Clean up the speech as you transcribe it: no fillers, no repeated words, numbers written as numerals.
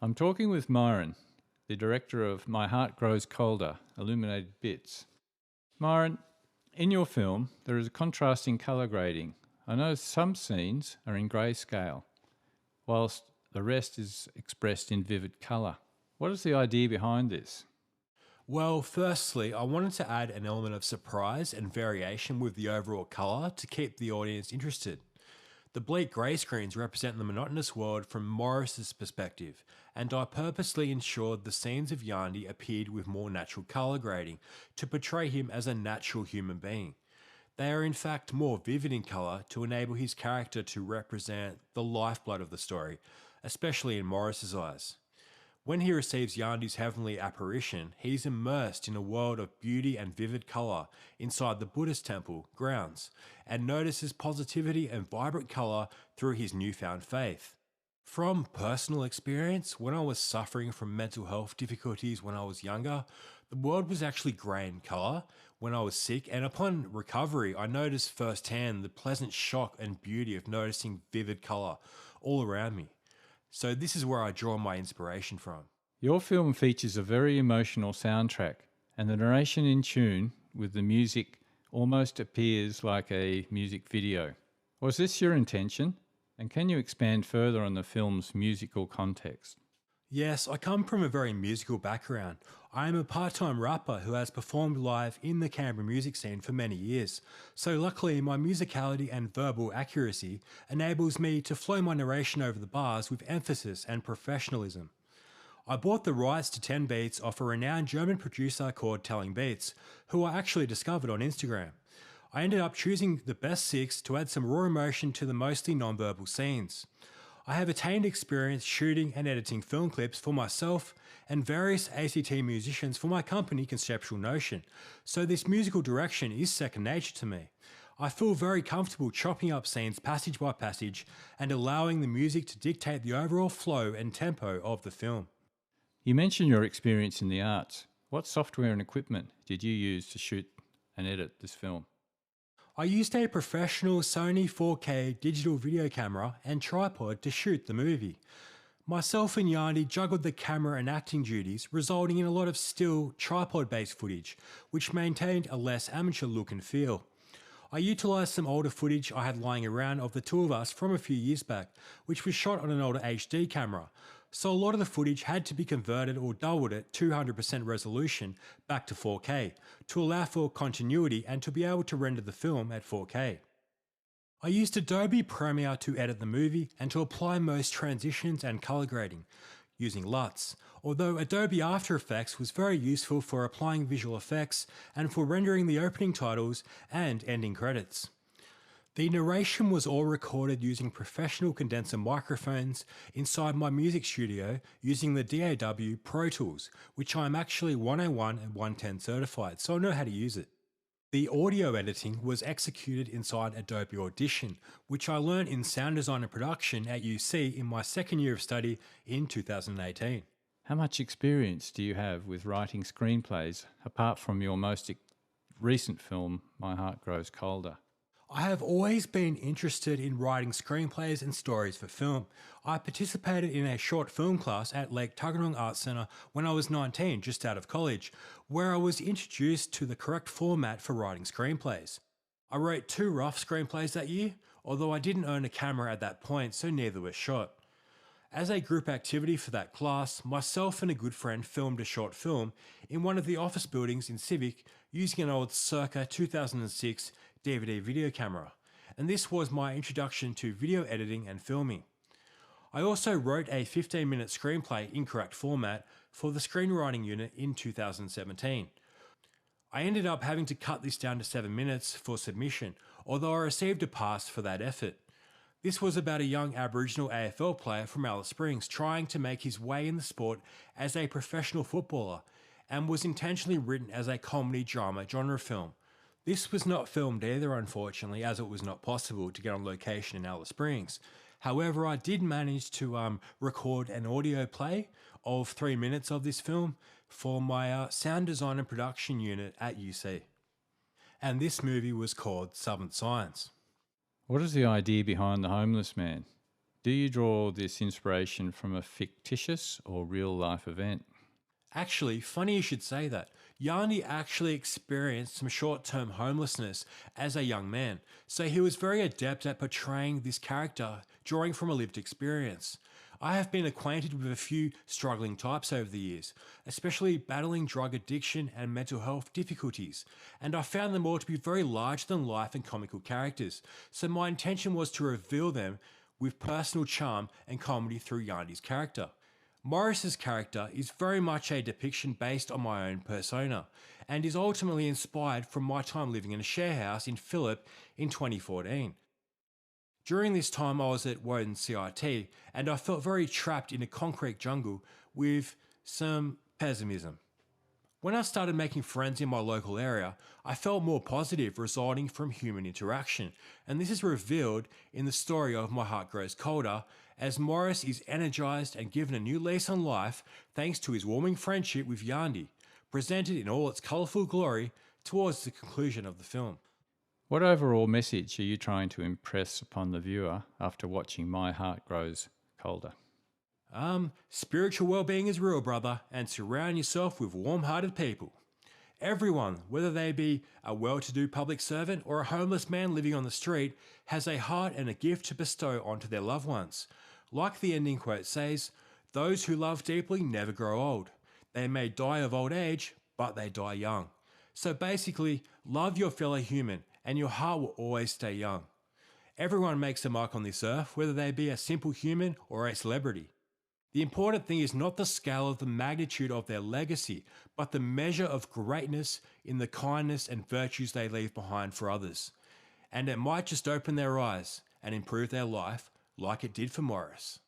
I'm talking with Myron, the director of My Heart Grows Colder, Illuminated Bits. Myron, in your film, there is a contrasting colour grading. I know some scenes are in grayscale, whilst the rest is expressed in vivid colour. What is the idea behind this? Well, firstly, I wanted to add an element of surprise and variation with the overall colour to keep the audience interested. The bleak grey screens represent the monotonous world from Morris's perspective, and I purposely ensured the scenes of Yandi appeared with more natural colour grading to portray him as a natural human being. They are in fact more vivid in colour to enable his character to represent the lifeblood of the story, especially in Morris's eyes. When he receives Yandi's heavenly apparition, he is immersed in a world of beauty and vivid colour inside the Buddhist temple grounds, and notices positivity and vibrant colour through his newfound faith. From personal experience, when I was suffering from mental health difficulties when I was younger, the world was actually grey in colour when I was sick, and upon recovery, I noticed firsthand the pleasant shock and beauty of noticing vivid colour all around me. So this is where I draw my inspiration from. Your film features a very emotional soundtrack, and the narration in tune with the music almost appears like a music video. Was this your intention? And can you expand further on the film's musical context? Yes, I come from a very musical background. I am a part-time rapper who has performed live in the Canberra music scene for many years. So luckily my musicality and verbal accuracy enables me to flow my narration over the bars with emphasis and professionalism. I bought the rights to 10 beats off a renowned German producer called Telling Beats, who I actually discovered on Instagram. I ended up choosing the best 6 to add some raw emotion to the mostly non-verbal scenes. I have attained experience shooting and editing film clips for myself and various ACT musicians for my company Conceptual Notion, so this musical direction is second nature to me. I feel very comfortable chopping up scenes passage by passage and allowing the music to dictate the overall flow and tempo of the film. You mentioned your experience in the arts. What software and equipment did you use to shoot and edit this film? I used a professional Sony 4K digital video camera and tripod to shoot the movie. Myself and Yandi juggled the camera and acting duties, resulting in a lot of still tripod-based footage, which maintained a less amateur look and feel. I utilised some older footage I had lying around of the two of us from a few years back, which was shot on an older HD camera, so a lot of the footage had to be converted or doubled at 200% resolution back to 4K to allow for continuity and to be able to render the film at 4K. I used Adobe Premiere to edit the movie and to apply most transitions and color grading, using LUTs, although Adobe After Effects was very useful for applying visual effects and for rendering the opening titles and ending credits. The narration was all recorded using professional condenser microphones inside my music studio using the DAW Pro Tools, which I am actually 101 and 110 certified, so I know how to use it. The audio editing was executed inside Adobe Audition, which I learned in sound design and production at UC in my second year of study in 2018. How much experience do you have with writing screenplays apart from your most recent film, My Heart Grows Colder? I have always been interested in writing screenplays and stories for film. I participated in a short film class at Lake Tuggeranong Arts Centre when I was 19, just out of college, where I was introduced to the correct format for writing screenplays. I wrote 2 rough screenplays that year, although I didn't own a camera at that point, so neither was shot. As a group activity for that class, myself and a good friend filmed a short film in one of the office buildings in Civic using an old circa 2006 DVD video camera, and this was my introduction to video editing and filming. I also wrote a 15-minute screenplay in correct format for the screenwriting unit in 2017. I ended up having to cut this down to 7 minutes for submission, although I received a pass for that effort. This was about a young Aboriginal AFL player from Alice Springs trying to make his way in the sport as a professional footballer, and was intentionally written as a comedy drama genre film. This was not filmed either, unfortunately, as it was not possible to get on location in Alice Springs. However, I did manage to record an audio play of 3 minutes of this film for my sound design and production unit at UC. And this movie was called Southern Science. What is the idea behind The Homeless Man? Do you draw this inspiration from a fictitious or real life event? Actually, funny you should say that. Yanni actually experienced some short term homelessness as a young man, so he was very adept at portraying this character, drawing from a lived experience. I have been acquainted with a few struggling types over the years, especially battling drug addiction and mental health difficulties, and I found them all to be very larger than life and comical characters, so my intention was to reveal them with personal charm and comedy through Yanni's character. Morris's character is very much a depiction based on my own persona, and is ultimately inspired from my time living in a share house in Phillip in 2014. During this time, I was at Woden CIT, and I felt very trapped in a concrete jungle with some pessimism. When I started making friends in my local area, I felt more positive resulting from human interaction, and this is revealed in the story of My Heart Grows Colder, as Morris is energized and given a new lease on life thanks to his warming friendship with Yanni, presented in all its colourful glory towards the conclusion of the film. What overall message are you trying to impress upon the viewer after watching My Heart Grows Colder? Spiritual well-being is real, brother, and surround yourself with warm-hearted people. Everyone, whether they be a well-to-do public servant or a homeless man living on the street, has a heart and a gift to bestow onto their loved ones. Like the ending quote says, "Those who love deeply never grow old. They may die of old age, but they die young." So basically, love your fellow human, and your heart will always stay young. Everyone makes a mark on this earth, whether they be a simple human or a celebrity. The important thing is not the scale of the magnitude of their legacy, but the measure of greatness in the kindness and virtues they leave behind for others. And it might just open their eyes and improve their life like it did for Morris.